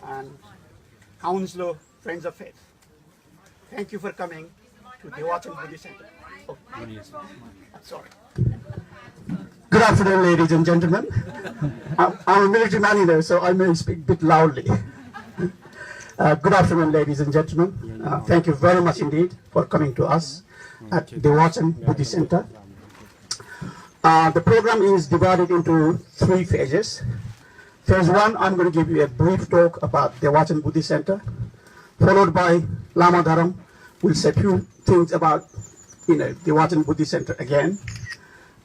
and Hounslow Friends of Faith. Thank you for coming to Dewachan Buddhist Center. Oh, sorry. Good afternoon, ladies and gentlemen. I'm a military man here, so I may speak a bit loudly. Good afternoon, ladies and gentlemen. Thank you very much indeed for coming to us at Dewachan Buddhist Center. The program is divided into 3 phases. Phase 1, I'm going to give you a brief talk about Dewachan Buddhist Center, followed by Lama Dharam will say a few things about Dewachan Buddhist Center again,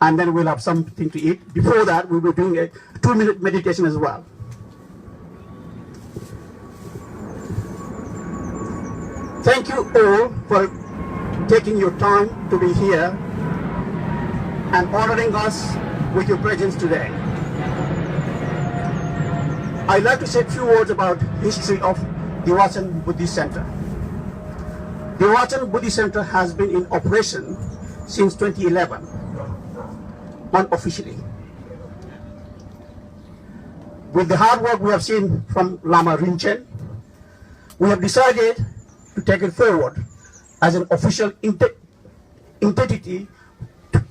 and then we'll have something to eat. Before that, we'll be doing a 2-minute meditation as well. Thank you all for taking your time to be here and honoring us with your presence today. I'd like to say a few words about history of Dewachan Buddhist Center. Dewachan Buddhist Center has been in operation since 2011, unofficially. With the hard work we have seen from Lama Rinchen, we have decided to take it forward as an official entity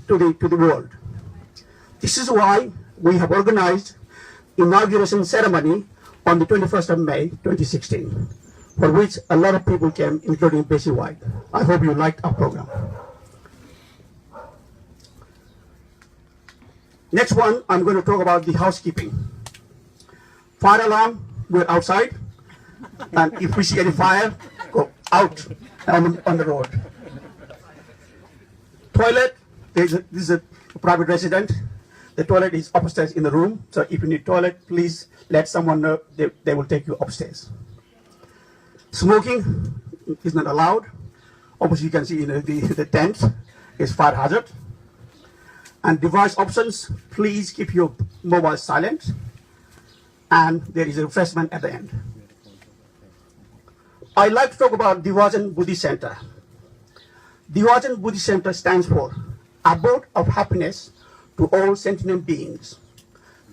to the world. This is why we have organized inauguration ceremony on the 21st of May 2016, for which a lot of people came, including Bessie White. I hope you liked our program. Next one, I'm going to talk about the housekeeping. Fire alarm, we're outside, and if we see any fire, go out on the road. Toilet, this is a private residence. The toilet is upstairs in the room, so if you need toilet, please let someone know. They will take you upstairs. Smoking is not allowed. Obviously, you can see the tent is fire hazard. And device options, please keep your mobile silent. And there is a refreshment at the end. I'd like to talk about Dewachan Buddhist Center. Dewachan Buddhist Center stands for Abode of Happiness to all sentient beings,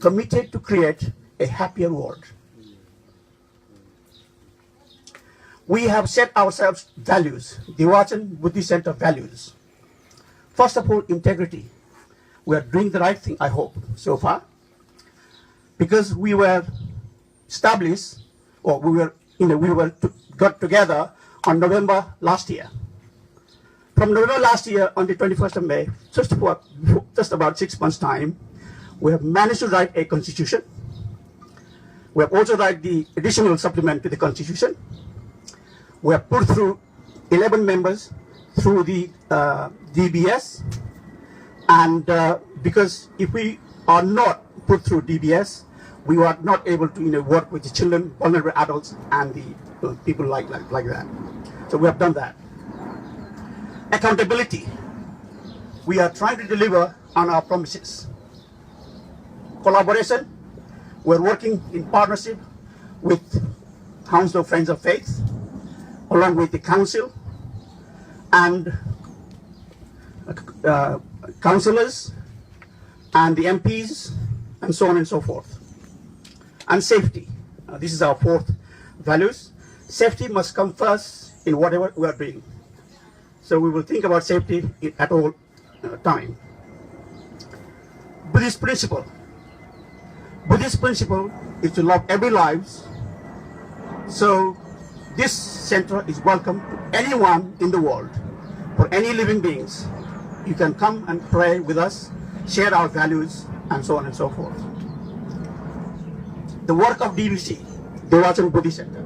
committed to create a happier world. We have set ourselves values, Dewachan Buddhist Center values. First of all, integrity. We are doing the right thing, I hope, so far, because we were established, or got together on November last year. From November last year on the 21st of May, just about 6 months' time, we have managed to write a constitution. We have also written the additional supplement to the constitution. We have put through 11 members through the DBS, and because if we are not put through DBS, we are not able to work with the children, vulnerable adults, and the people like that. So we have done that. Accountability. We are trying to deliver on our promises. Collaboration. We're working in partnership with Hounslow Friends of Faith, along with the council and councillors and the MPs, and so on and so forth. And safety. This is our 4th values. Safety must come first in whatever we are doing. So we will think about safety at all time. Buddhist principle. Buddhist principle is to love every life. So this center is welcome to anyone in the world, for any living beings. You can come and pray with us, share our values, and so on and so forth. The work of DBC, Dewachan Buddhist Center.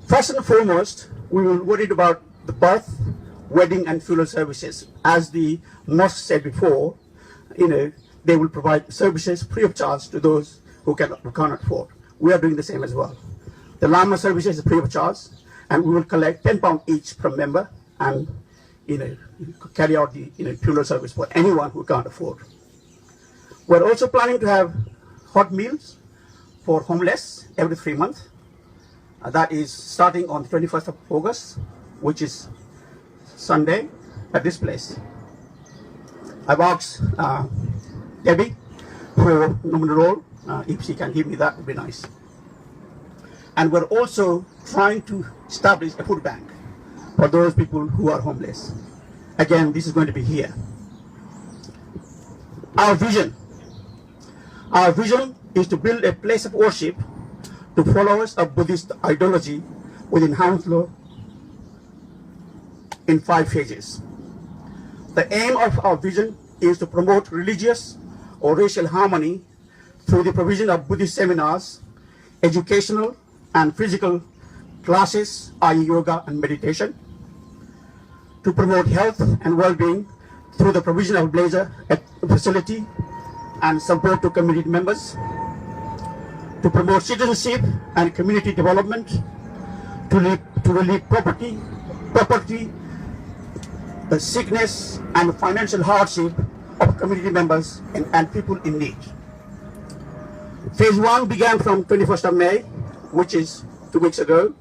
First and foremost, we were worried about the birth, wedding, and funeral services. As the mosque said before, they will provide services free of charge to those who cannot afford. We are doing the same as well. The Lama services is free of charge, and we will collect £10 each per member and carry out the funeral service for anyone who can't afford. We're also planning to have hot meals for homeless every 3 months. That is starting on the 21st of August, which is Sunday, at this place. I've asked Debbie for nominal role. If she can give me that, would be nice. And we're also trying to establish a food bank for those people who are homeless. Again, this is going to be here. Our vision is to build a place of worship to followers of Buddhist ideology within Hounslow in 5 phases. The aim of our vision is to promote religious or racial harmony through the provision of Buddhist seminars, educational and physical classes, i.e. yoga and meditation, to promote health and well-being through the provision of leisure facility and support to community members, to promote citizenship and community development, to relieve poverty, the sickness and financial hardship of community members and people in need. Phase 1 began from 21st of May, which is 2 weeks ago,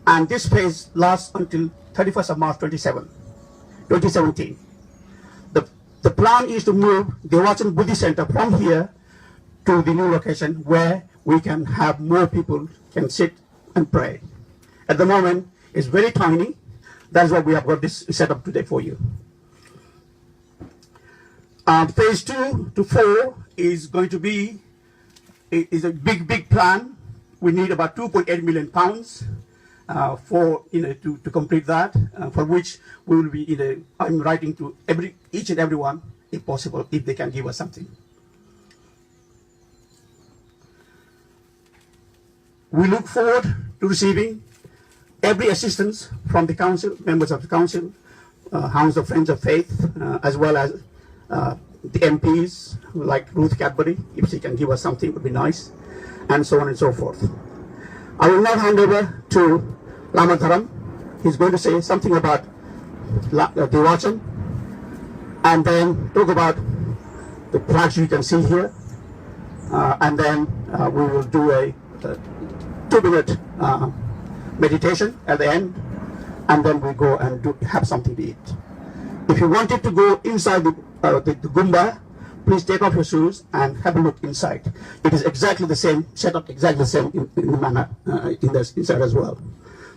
and this phase lasts until 31st of March 2017. The plan is to move the Dewachan Buddhist Center from here to the new location where we can have more people can sit and pray. At the moment, it's very tiny. That's why we have got this set up today for you. Phase 2 to 4 is going to be a big plan. We need about 2.8 million pounds for to complete that. For which we will be I'm writing to each and every one, if possible, if they can give us something. We look forward to receiving every assistance from the council, members of the council, Hounslow Friends of Faith, as well as the MPs like Ruth Cadbury, if she can give us something, would be nice, and so on and so forth. I will now hand over to Lama Dharam. He's going to say something about Dewachan, and then talk about the plants you can see here, and then we will do a 2-minute meditation at the end, and then we go and have something to eat. If you wanted to go inside the Gumba, please take off your shoes and have a look inside. It is exactly the same, set up exactly the same in the manner inside as well.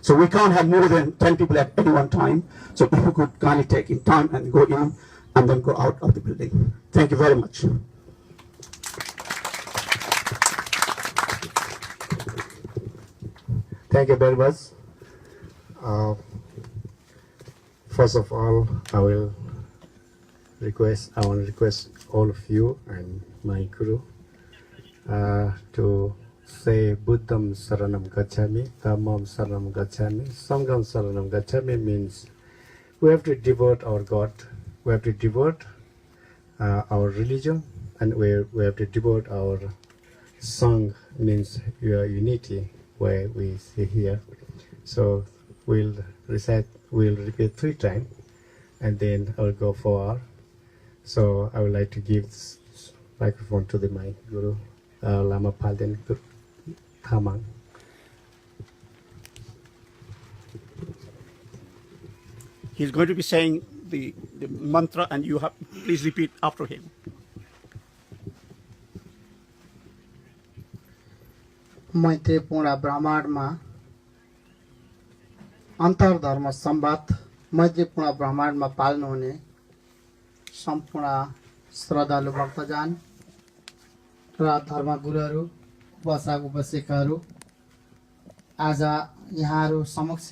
So we can't have more than 10 people at any one time. So if you could kindly take in time and go in and then go out of the building. Thank you very much. Thank you very much. First of all, I want to request all of you and my guru to say Buddham Saranam Gacchami, Dhammam Saranam Gacchami, Sangham Saranam Gacchami means we have to devote our God, we have to devote our religion, and we have to devote our Sangh, means your unity, where we see here. So we'll repeat 3 times, and then I'll go forward. So I would like to give this microphone to my guru, Lama Palden Thamang. He's going to be saying the mantra, and you have please repeat after him. मैत्रीपूर्ण ब्रह्माण्डमा अन्तर्धर्म संवाद मैत्रीपूर्ण ब्रह्माण्डमा पाल्नुहुने सम्पूर्ण श्रद्धालु भक्तजन र धर्मगुरुहरू उपासकहरू आज यहाँहरू समक्ष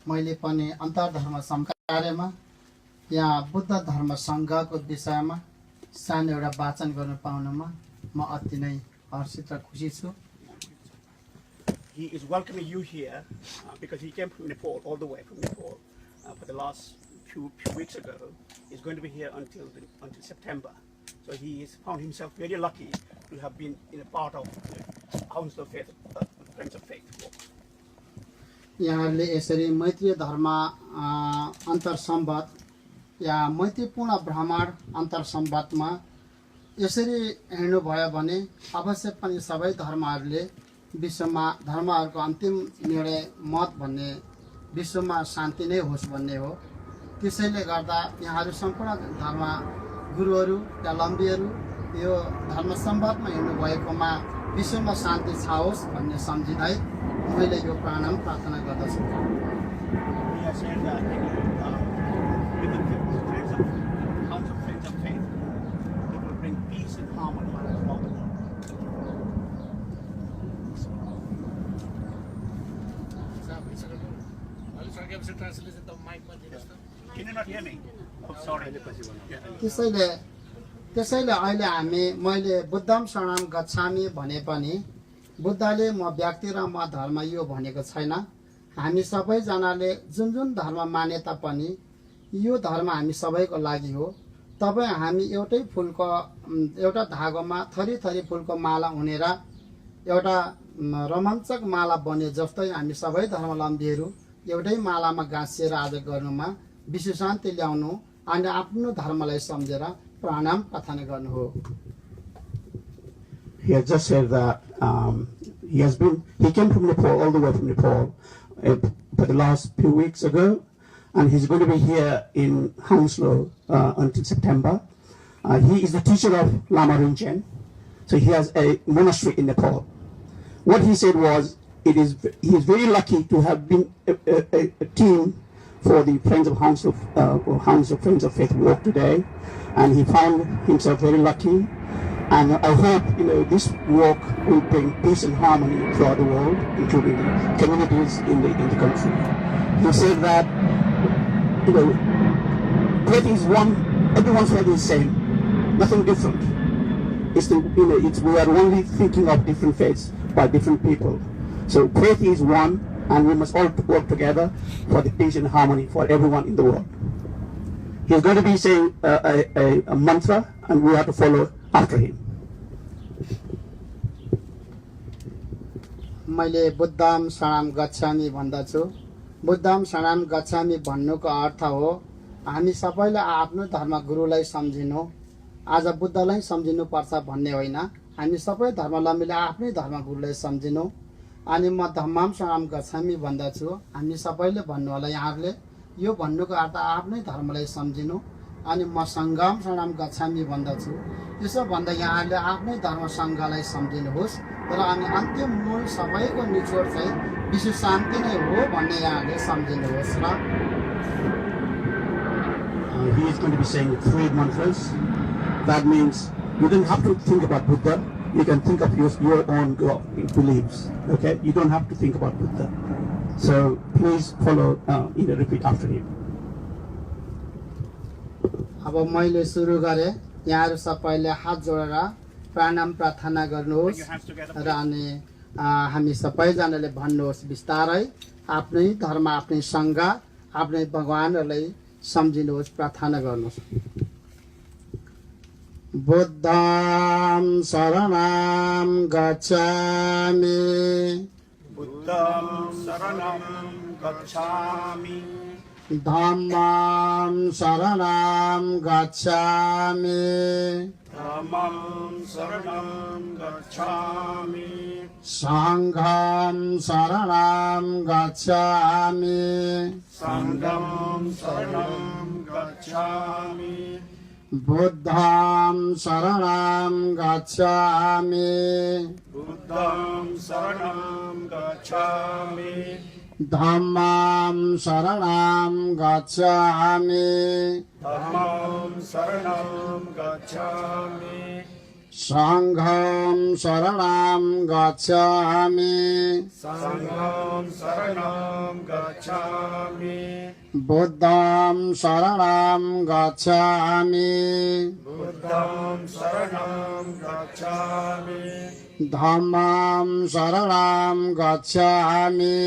मैले पनि अन्तर्धर्म कार्यमा यहाँ बुद्ध धर्म संघको विषयमा सानो एउटा वाचन गर्न पाउनमा म अति नै हर्षित र खुसी छु। He is welcoming you here because he came from Nepal, all the way from Nepal, for the last few weeks ago. He's going to be here until September. So he has found himself very lucky to have been in a part of the Hounslow Faith, Friends of Faith. यहाँले यसरी मैत्री धर्म अन्तर संवाद या मैत्रीपूर्ण ब्रह्माण्ड अन्तर संवादमा यसरी हिँड्नु भयो भने अवश्य पनि सबै धर्महरूले विश्वमा धर्महरूको अन्तिम निर्णय मत भन्ने विश्वमा शान्ति नै होस् भन्ने हो। त्यसैले गर्दा यहाँहरू सम्पूर्ण धर्म गुरुहरू या लम्बीहरू यो धर्म सम्वादमा हिँड्नु भएकोमा विश्वमा शान्ति छाओस् भन्ने सम्झिँदै मैले यो प्राणाम प्रार्थना गर्दछु। He has said that with the friends of House of Friends of Faith, it will bring peace and harmony throughout the world. Can you not hear me? Oh, sorry. त्यसैले अहिले मैले बुद्धम शरणम गच्छामि भने पनि बुद्धले म व्यक्ति र म धर्म यो भनेको छैन। हामी सबैजनाले जुन जुन धर्म माने तापनि यो धर्म हामी सबैको लागि हो। तपाईँ हामी एउटा धागोमा थरी थरी फुलको माला हुनेर एउटा रोमाञ्चक माला बने जस्तै हामी सबै धर्मावलम्बीहरू एउटै मालामा गाँसिएर आज गर्नुमा विश्व शान्ति ल्याउनु अनि आफ्नो धर्मलाई सम्झेर प्राणाम प्रार्थना गर्नु हो। He has just said that he came from Nepal, all the way from Nepal, for the last few weeks ago, and he's going to be here in Hounslow until September. He is the teacher of Lama Rinchen, so he has a monastery in Nepal. What he said was, he is very lucky to have been a team for the Friends of Hounslow, Hounslow Friends of Faith walk today, and he found himself very lucky. And I hope this walk will bring peace and harmony throughout the world, including the communities in the country. He said that faith is one, everyone's faith is the same, nothing different. We are only thinking of different faiths by different people. So faith is one, and we must all work together for the peace and harmony for everyone in the world. He's going to be saying a mantra, and we have to follow after him. मैले बुद्धम शरणम गच्छामि भन्दछु। बुद्धम शरणम गच्छामि भन्नुको अर्थ हो हामी सबैले आफ्नो धर्म गुरुलाई सम्झिनु। आज बुद्धलाई सम्झिनु पर्छ भन्ने होइन, हामी सबै धर्मावलम्बीले आफ्नै धर्म गुरुलाई सम्झिनु। अनि म धम्मम शरणम गच्छामि भन्दछु। हामी सबैले भन्नु होला, यहाँहरूले यो भन्नुको अर्थ आफ्नै धर्मलाई सम्झिनु। अनि म सङ्गम शरणम गच्छामि भन्दछु। यसो भन्दा यहाँहरूले आफ्नै धर्म सङ्घलाई सम्झिनुहोस् र अनि अन्तिम मूल सबैको निचोड चाहिँ विश्व शान्ति नै हो भन्ने यहाँहरूले सम्झिनुहोस् र He is going to be saying 3 mantras. That means you don't have to think about Buddha. You can think of your own beliefs. Okay, you don't have to think about Buddha. So please follow, repeat after him. अब मैले सुरु गरेँ, यहाँहरू सबैले हात जोडेर प्राणाम प्रार्थना गर्नुहोस् र अनि हामी सबैजनाले भन्नुहोस् बिस्तारै आफ्नै धर्म, आफ्नै सङ्घ, आफ्नै भगवानहरूलाई सम्झिनुहोस्, प्रार्थना गर्नुहोस्। बुद्धं शरणं गच्छामि, बुद्धं शरणं गच्छामि, धम्मं शरणं गच्छामि, धम्मं शरणं गच्छामि, सङ्घं शरणं गच्छामि, सङ्घं शरणं गच्छामि, बुद्धं शरणं गच्छामि, बुद्धं शरणं गच्छामि, धम्मं शरणं गच्छामि, धम्मं शरणं गच्छामि, सङ्घं शरणं गच्छामि, सङ्घं शरणं गच्छामि, बुद्धं शरणं गच्छामि, बुद्धं शरणं गच्छामि, धम्मं शरणं गच्छामि,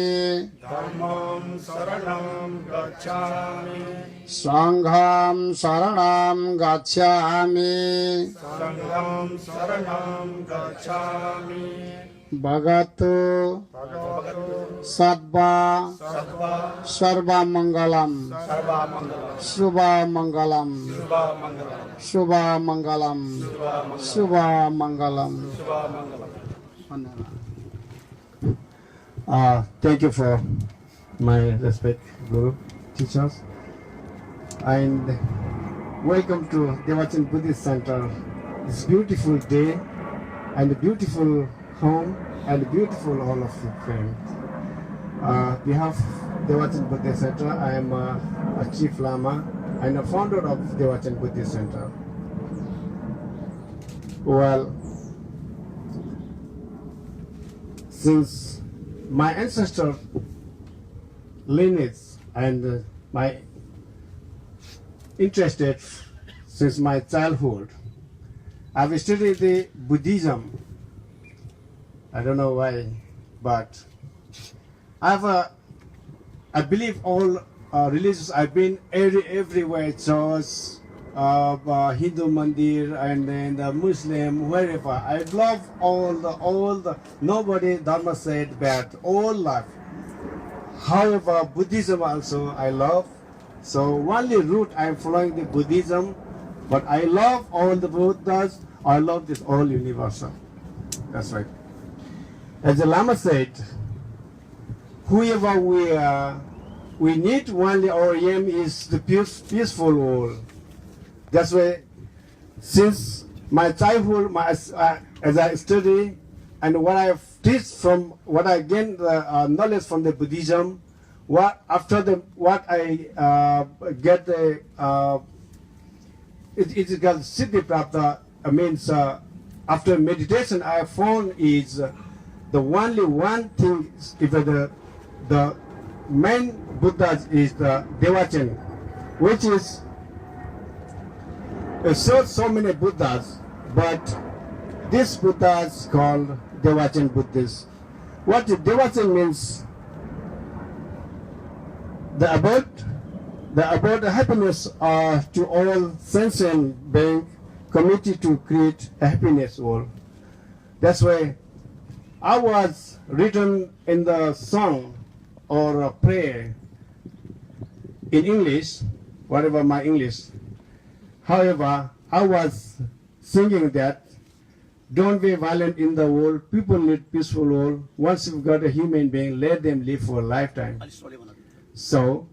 धम्मं शरणं गच्छामि, सङ्घं शरणं गच्छामि, सङ्घं शरणं गच्छामि, भगतु सद्वा सर्वमङ्गलं, शुभमङ्गलं, शुभमङ्गलं, शुभमङ्गलं। Thank you for my respect, Guru, teachers, and welcome to Dewachan Buddhist Center this beautiful day and a beautiful home and a beautiful all of the friends. Behalf Dewachan Buddhist Center, I am a Chief Lama and a founder of Dewachan Buddhist Center. Well, since my ancestor lineage and my interested since my childhood, I've studied the Buddhism. I don't know why, but I believe all religions. I've been everywhere, church, Hindu mandir, and then the Muslim, wherever. I love all the. Nobody Dharma said bad. All life. However, Buddhism also I love. So only root I'm following the Buddhism, but I love all the Buddhas. I love this all universal. That's right. As the Lama said, whoever we need only our aim is the peaceful world. That's why since my childhood, as I study and what I teach from what I gain the knowledge from the Buddhism, what I get the it is called Siddhi Prapta. Means after meditation I found is the only one thing. If the main Buddha is the Dewachan, which is so many Buddhas, but this Buddha is called Dewachan Buddhist. What Dewachan means? The about happiness to all sentient beings committed to create a happiness world. That's why I was written in the song or a prayer in English, whatever my English. However, I was singing that don't be violent in the world. People need peaceful world. Once you've got a human being, let them live for a lifetime. So,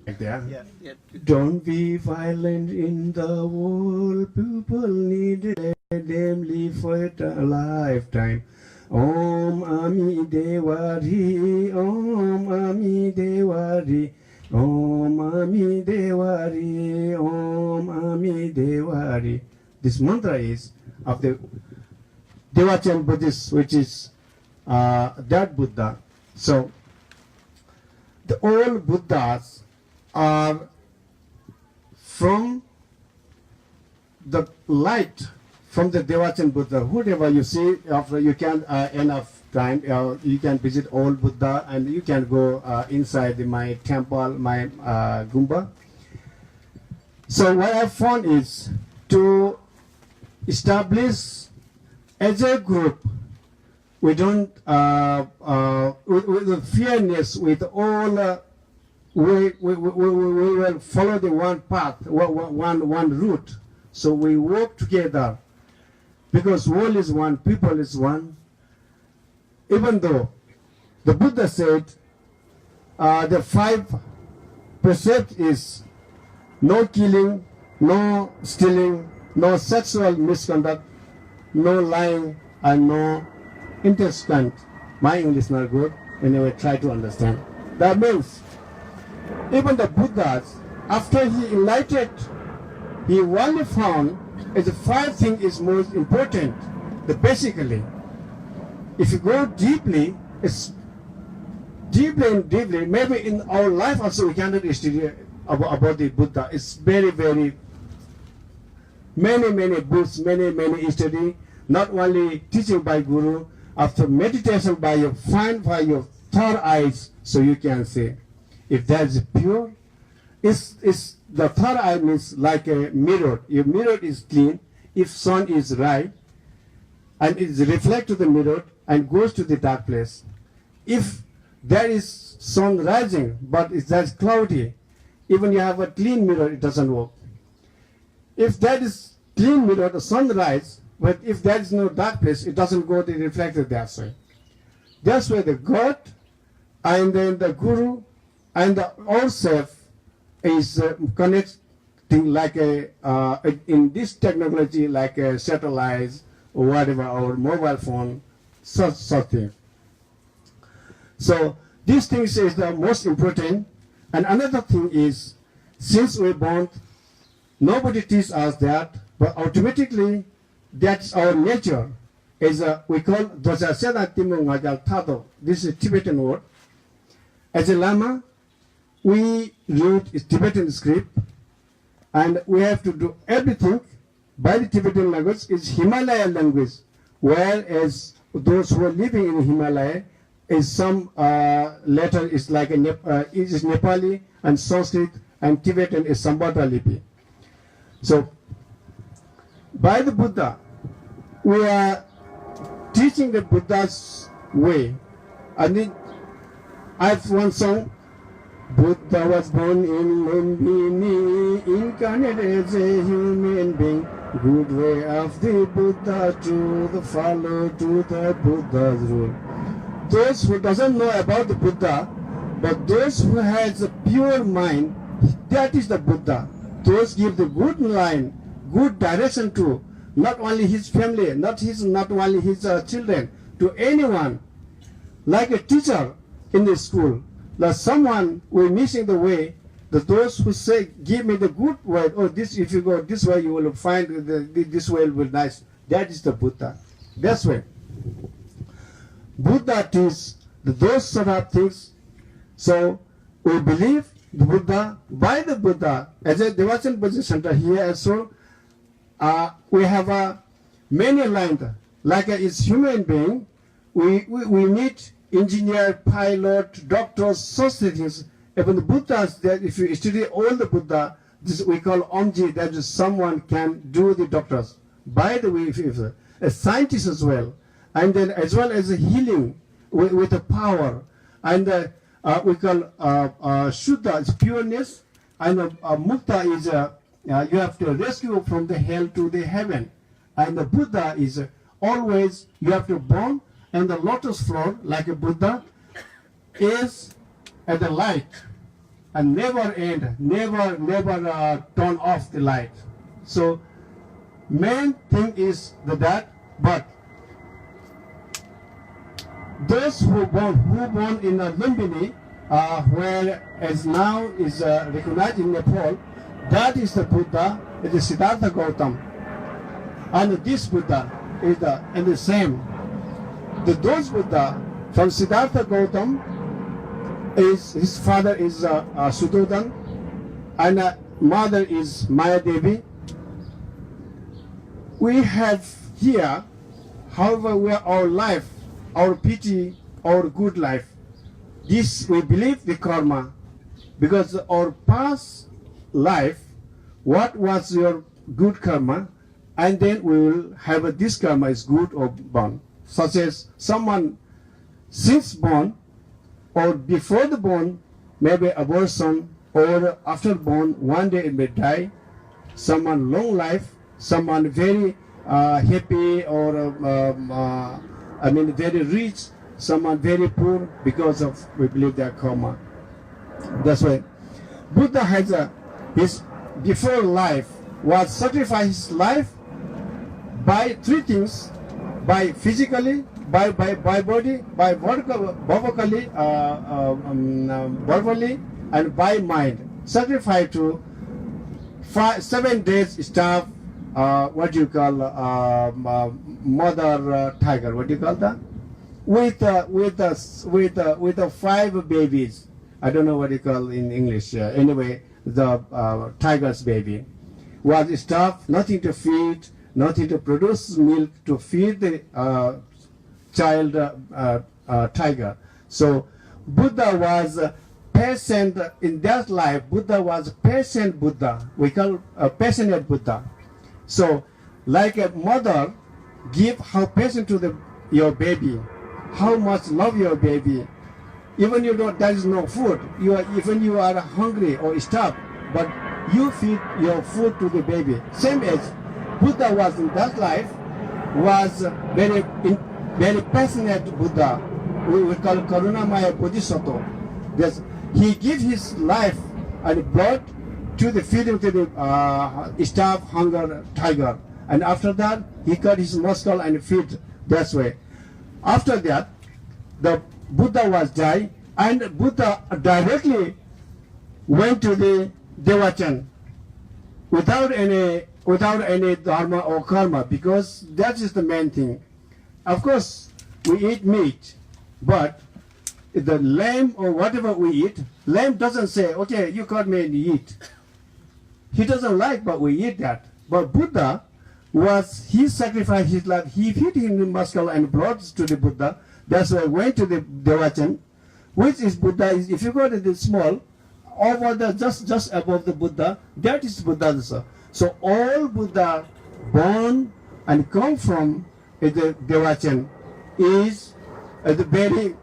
like that. Yeah. Don't be violent in the world. People need it. Let them live for a lifetime. Om Ami Dewari, Om Ami Dewari, Om Ami Dewari, Om Ami Dewari. This mantra is of the Dewachan Buddhist, which is that Buddha. So, the all Buddhas are from the light from the Dewachan Buddha. Whatever you see, after you can enough time, you can visit all Buddha and you can go inside my temple, my Gumba. So what I found is to establish as a group, we don't with the fairness, with all we will follow the one path, one route. So we work together because world is one, people is one. Even though the Buddha said the 5 precepts is no killing, no stealing, no sexual misconduct, no lying, and no intoxicant. My English is not good. Anyway, try to understand. That means even the Buddhas, after he enlightened, he only found is the 5 things is most important. The basically, if you go deeply, it's deeply and deeply. Maybe in our life also we cannot study about the Buddha. It's very many books, many study. Not only teaching by Guru, after meditation by your third eyes, so you can see if that is pure. It's the third eye means like a mirror. Your mirror is clean. If sun is right, and it reflects to the mirror and goes to the dark place. If there is sun rising, but it's that cloudy, even you have a clean mirror, it doesn't work. If that is clean mirror, the sun rises, but if there is no dark place, it doesn't go to reflected that way. That's where the God and then the Guru and the all self is connect thing like in this technology like satellites or whatever, or mobile phone, such thing. So these things is the most important. And another thing is, since we born, nobody teaches us that, but automatically that's our nature. Is we call Dewachan Buddhist. This is a Tibetan word. As a Lama, we read Tibetan script, and we have to do everything by the Tibetan language. Is Himalayan language, whereas those who are living in Himalaya is some letter is like it is Nepali and Sanskrit, and Tibetan is Sambata Lipi. So by the Buddha, we are teaching the Buddha's way. And then I have one song. Buddha was born in Lumbini, incarnate as a human being. Good way of the Buddha to follow to the Buddha's rule. Those who doesn't know about the Buddha, but those who has a pure mind, that is the Buddha. Those give the good line, good direction to not only his family, not only his children, to anyone. Like a teacher in the school, like someone who is missing the way, those who say, give me the good way, oh, this, if you go this way, you will find this way will be nice. That is the Buddha. That's way. Buddha teaches those sort of things. So we believe the Buddha, by the Buddha, as a Dewachan Buddhist Center here also, we have many lines. Like as human being, we need engineer, pilot, doctors, such things. Even the Buddhas, that if you study all the Buddha, this we call Omji, that is someone can do the doctors. By the way, if a scientist as well, and then as well as a healing with the power, and we call Shuddha is pureness, and Mukta is you have to rescue from the hell to the heaven, and the Buddha is always you have to born, and the lotus flower like a Buddha is at the light and never end, never turn off the light. So main thing is that, but those who born in Lumbini, where as now is recognized in Nepal, that is the Buddha, it is Siddhartha Gautam, and this Buddha is the same. Those Buddha from Siddhartha Gautam, his father is Suddhodhan, and mother is Maya Devi. We have here, however, we are our life, our pity, our good life. This we believe the karma, because our past life, what was your good karma, and then we will have this karma is good or bad. Such as someone since born or before the born, maybe abortion, or after born, one day it may die. Someone long life, someone very happy, or very rich, someone very poor, because of we believe their karma. That's why Buddha has his before life was sacrifice his life by three things: by physically, by body, by verbally, and by mind. Sacrifice to 7 days starve. What do you call mother tiger? What do you call that? With 5 babies. I don't know what you call in English. Anyway, the tiger's baby was starved, nothing to feed, nothing to produce milk to feed the child tiger. So Buddha was patient in that life. Buddha was patient Buddha. We call passionate Buddha. So like a mother give her patient to your baby, how much love your baby. Even there is no food, even you are hungry or starved, but you feed your food to the baby. Same as Buddha was in that life, was very passionate Buddha. We call Karunamaya Bodhisattva. He gave his life and blood to the feeding to the starved hunger tiger, and after that he cut his muscle and feed that way. After that, the Buddha was died, and Buddha directly went to the Dewachan without any dharma or karma, because that is the main thing. Of course, we eat meat, but the lamb or whatever we eat, lamb doesn't say, okay, you caught me and you eat. He doesn't like, but we eat that. But Buddha he sacrificed his life. He fed him the muscle and blood to the Buddha. That's why I went to the Dewachan, which is Buddha. If you go to the small, over the just above the Buddha, that is Buddha. So all Buddha born and come from the Dewachan is the very.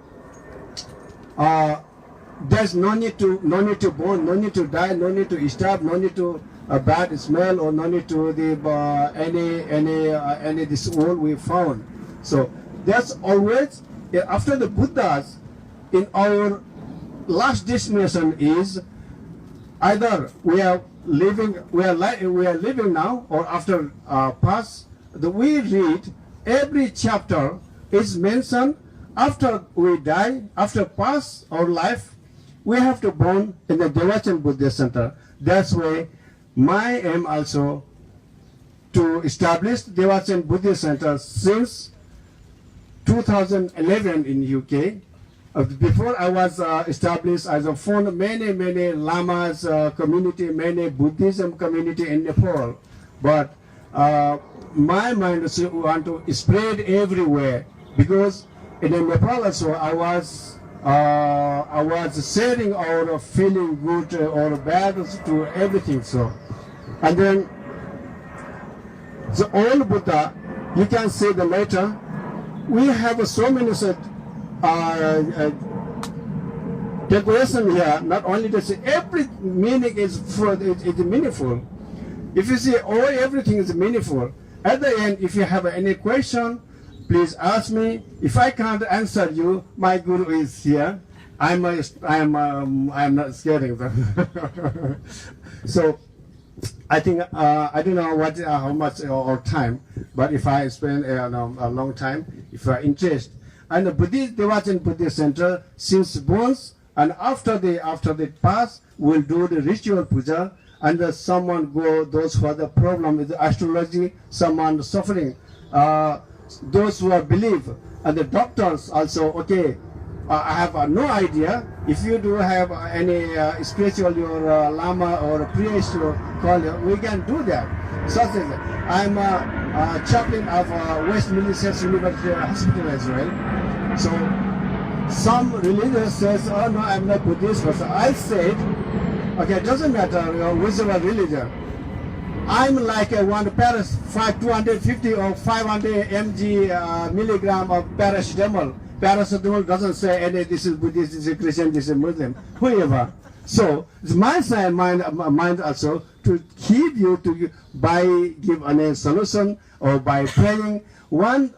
There's no need to born, no need to die, no need to starve, no need to bad smell, or no need to the any this all we found. So that's always after the Buddhas in our last destination is either we are living now, or after past. We read every chapter is mentioned after we die, after pass our life, we have to born in the Dewachan Buddhist Center. That's why my aim also to establish Dewachan Buddhist Center since 2011 in UK. Before I was established, I found many lamas community, many Buddhism community in Nepal. But my mind is want to spread everywhere, because in Nepal also I was sharing our feeling good or bad to everything. So, and then the old Buddha, you can see the later. We have so many decoration here. Not only to say every meaning is meaningful. If you see everything is meaningful. At the end, if you have any question, please ask me. If I can't answer you, my guru is here. I'm not scaring them. So I think I don't know how much or time, but if I spend a long time, if you are interested, and the Dewachan Buddhist Center since once and after the pass will do the ritual puja, and someone go those who have the problem with the astrology, someone suffering. Those who are believe, and the doctors also, okay, I have no idea. If you do have any spiritual or lama or priest or call you, we can do that. Such as I'm a chaplain of West Middlesex University Hospital as well. So some religious says, oh no, I'm not Buddhist. But I said, okay, it doesn't matter whichever religion. I'm like one 250 or 500 mg milligram of paracetamol. Paracetamol doesn't say any this is Buddhist, this is Christian, this is Muslim, whoever. So it's my mind also to keep you to give a solution or by praying. One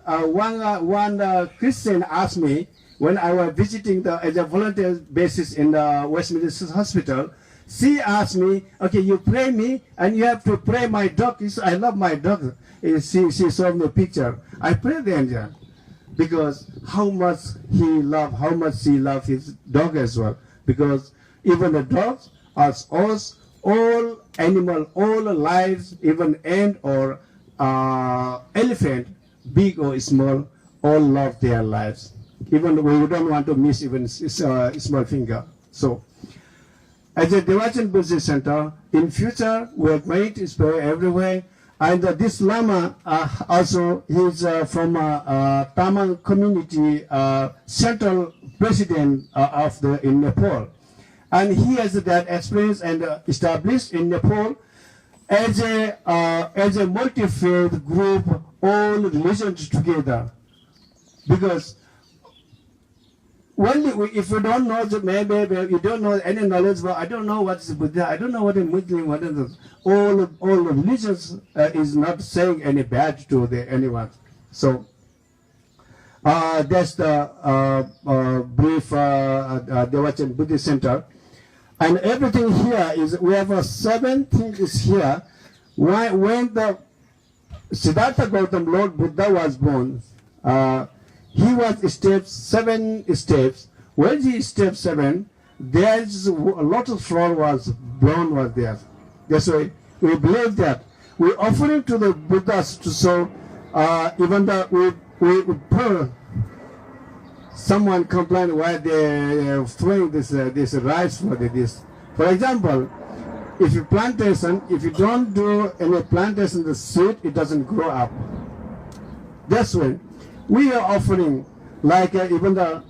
Christian asked me when I was visiting as a volunteer basis in the West Middlesex Hospital. She asked me, okay, you pray me, and you have to pray my dog. I love my dog. She showed me a picture. I pray the angel, because how much she loved his dog as well. Because even the dogs, as us, all animal, all lives, even ant or elephant, big or small, all love their lives. Even we don't want to miss even small finger. So, as a Dewachan Buddhist Center, in future we are going to spread everywhere. And this Lama also he's from Tamil community, central president in Nepal, and he has that experience and established in Nepal as a multi-faith group, all religions together, because. Only if you don't know, maybe you don't know any knowledge, but I don't know what is Buddha, I don't know what is Muslim, what is all religions is not saying any bad to anyone. So that's the brief Dewachan Buddhist Center. And everything here is, we have 7 things here. When the Siddhartha Gautam, Lord Buddha was born, he was 7 steps. When he step 7, there's a lot of flower was there. That's why we believe that we offering to the Buddhas to show, even though we pour. Someone complained why they throwing this rice for this. For example, if you don't do any plantation, the seed, it doesn't grow up. That's why we are offering, like even the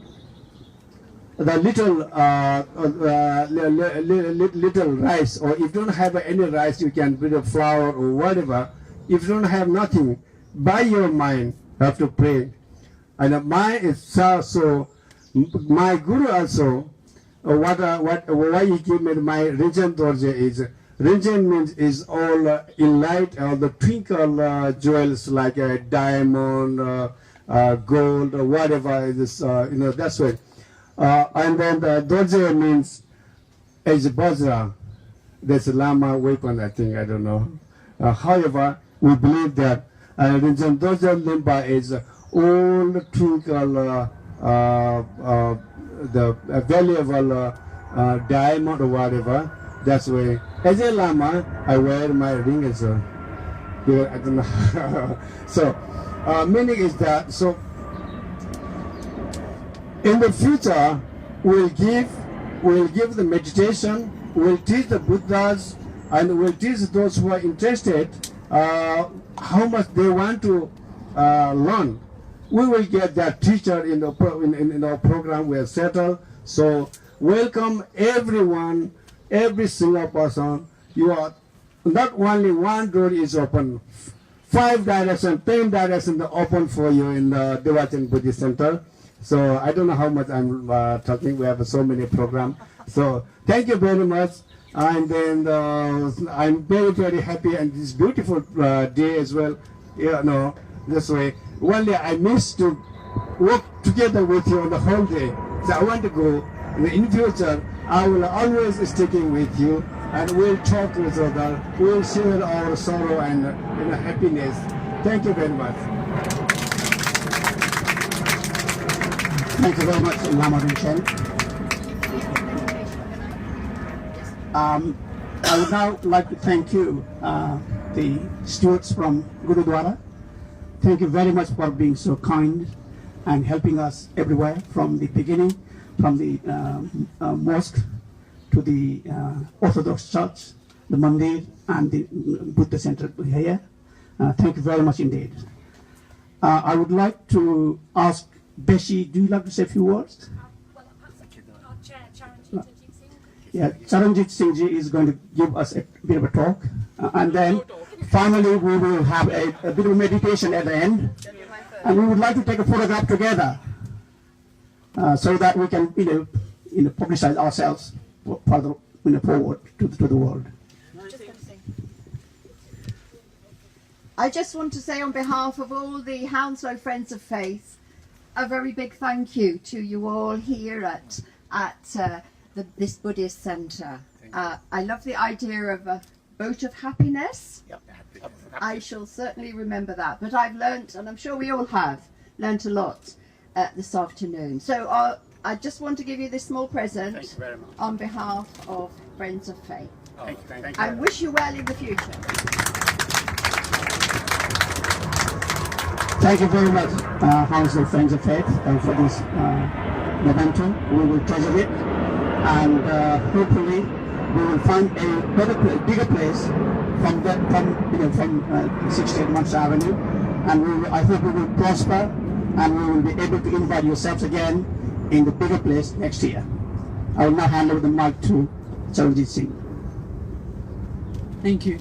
little rice, or if you don't have any rice, you can build a flour or whatever. If you don't have nothing, by your mind, you have to pray. And mine is so my guru also, why he gave me my Rinchen Dorje is, Rinchen means is all in light, all the twinkle jewels like a diamond, gold, or whatever it is, that's why. And then the Dorje means is Bajra. That's a Lama weapon, I think, I don't know. However, we believe that Rinchen Dorje Limpa is all twinkle, the valuable diamond or whatever. That's why, as a Lama, I wear my ring as a, I don't know. So, meaning is that, so, in the future, we'll give the meditation, we'll teach the Buddhas, and we'll teach those who are interested how much they want to learn. We will get that teacher in our program. We have settled. So welcome everyone, every single person. You are not only one door is open, 5 directions, 10 directions are open for you in the Dewachan Buddhist Center. So I don't know how much I'm talking. We have so many programs. So thank you very much. And then I'm very, very happy, and this beautiful day as well. This way. One day I miss to work together with you on the whole day. So I want to go. In future, I will always sticking with you, and we'll talk with each other. We'll share our sorrow and happiness. Thank you very much. Thank you very much, Lama Rinchen. I would now like to thank you, the stewards from Gurudwara. Thank you very much for being so kind and helping us everywhere from the beginning, from the mosque to the Orthodox Church, the Mandir, and the Buddha Center here. Thank you very much indeed. I would like to ask Beshi, do you like to say a few words? Our chair, Charanjit Singh. Yeah, Charanjit Singh Ji is going to give us a bit of a talk, and then finally we will have a bit of meditation at the end, and we would like to take a photograph together so that we can publicize ourselves further forward to the world. I just want to say on behalf of all the Hounslow Friends of Faith, a very big thank you to you all here at this Buddhist Centre. I love the idea of a boat of happiness. I shall certainly remember that. But I've learnt, and I'm sure we all have, learnt a lot this afternoon. So I just want to give you this small present on behalf of Friends of Faith. Thank you. I wish you well in the future. Thank you very much, Hounslow Friends of Faith, for this momentum. We will treasure it, and hopefully we will find a bigger place from 68 Months Avenue, and I hope we will prosper, and we will be able to invite yourselves again in the bigger place next year. I will now hand over the mic to Charanjit Singh. Thank you.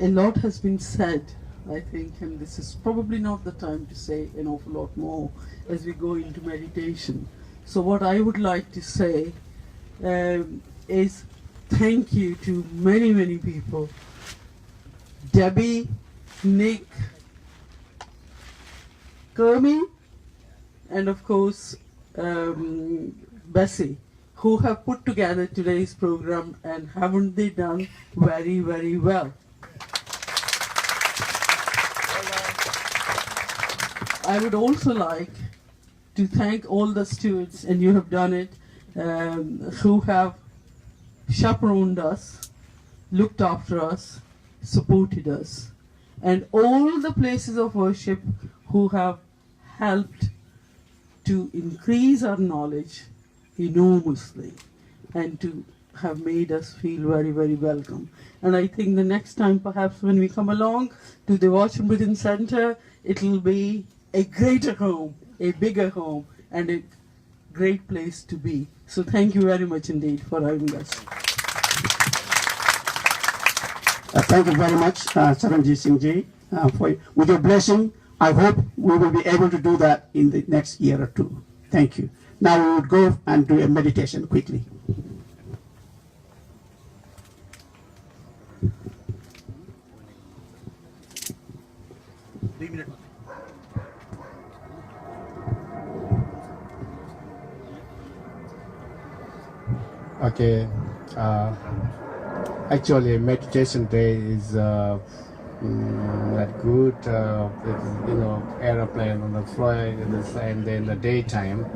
A lot has been said, I think, and this is probably not the time to say an awful lot more as we go into meditation. So what I would like to say is thank you to many, many people. Debbie, Nick, Kermie, and of course Bessie, who have put together today's program, and haven't they done very, very well? I would also like to thank all the stewards, and you have done it, who have chaperoned us, looked after us, supported us, and all the places of worship who have helped to increase our knowledge enormously and to have made us feel very, very welcome. And I think the next time, perhaps when we come along to the Dewachan Buddhist Center, it will be a greater home, a bigger home, and a great place to be. So thank you very much indeed for having us. Thank you very much, Charanjit Singh Ji. With your blessing, I hope we will be able to do that in the next year or two. Thank you. Now we would go and do a meditation quickly. Okay. Actually, meditation day is not good. It's, aeroplane on the floor, and then the daytime,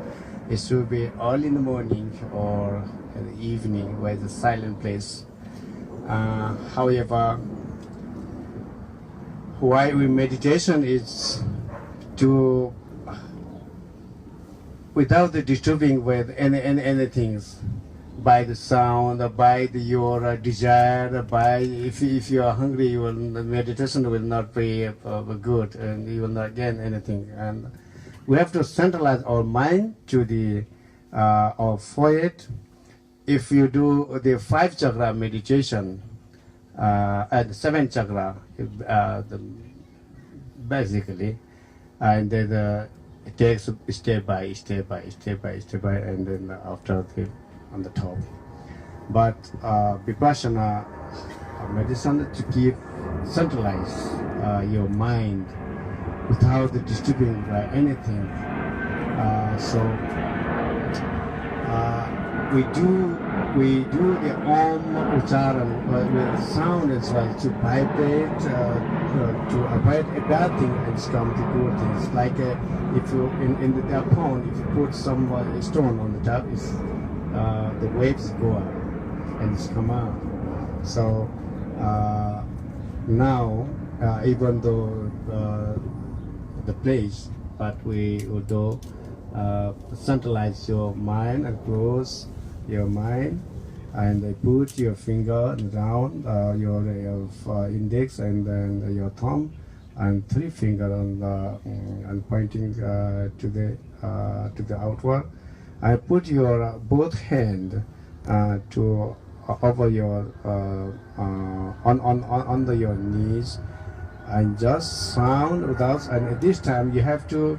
it should be early in the morning or in the evening, where it's a silent place. However, why we meditation is to, without the disturbing with anything, by the sound, by your desire, by if you are hungry, the meditation will not be good, and you will not gain anything. And we have to centralize our mind to the our forehead. If you do the 5 chakra meditation and 7 chakra, basically, and then it takes step by step, and then after the on the top. But Vipassana meditation to keep centralize your mind without disturbing by anything. So we do the Om Ucharan with sound as well to vibrate, to avoid a bad thing and come to good things. Like if you in the pond, if you put some stone on the top, the waves go up and it's come out. So now, even though the place, but we will do centralize your mind and close your mind, and put your finger down, your index and then your thumb, and 3 finger on the and pointing to the outward. I put your both hand to over your under your knees, and just sound without. And at this time you have to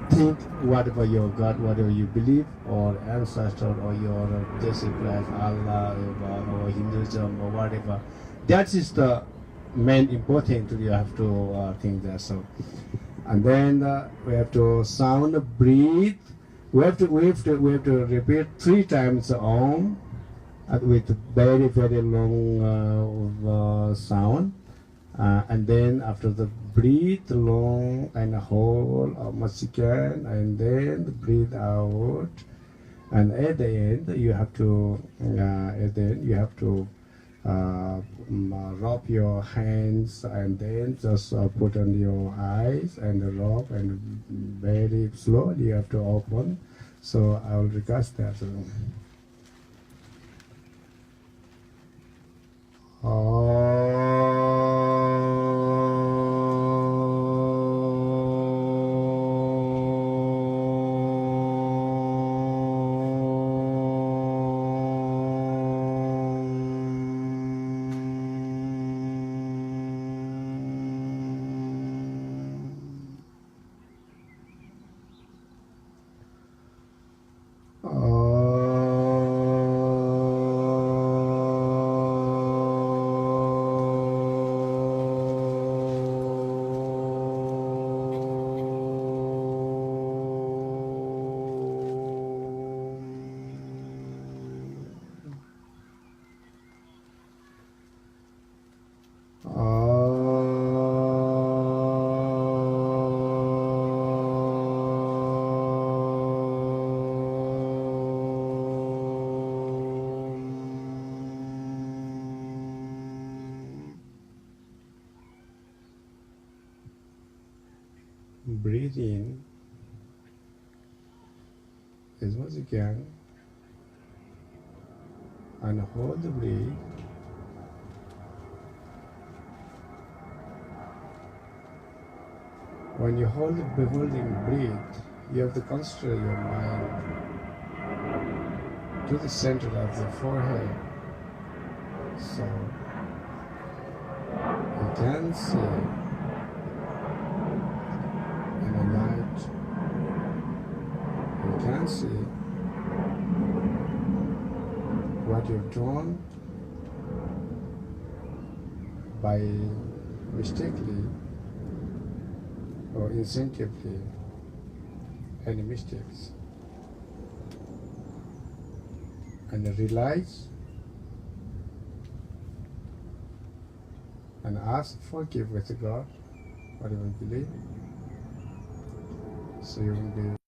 think whatever your God, whatever you believe, or ancestor, or your basic life, Allah, or Hinduism, or whatever. That is the main important thing you have to think there. So. And then we have to sound, breathe. We have to repeat 3 times Om with very, very long sound. And then after the breathe long and hold much you can, and then breathe out. And at the end you have to rub your hands, and then just put on your eyes and rub, and very slowly you have to open. So I will request that. breathe in as much as you can and hold the breath. When you hold the holding breath, you have to concentrate your mind to the center of the forehead. So you can see in the light, you can see what you've drawn by mistakenly or instinctively any mistakes, and realize and ask forgive with God whatever you believe, so you will be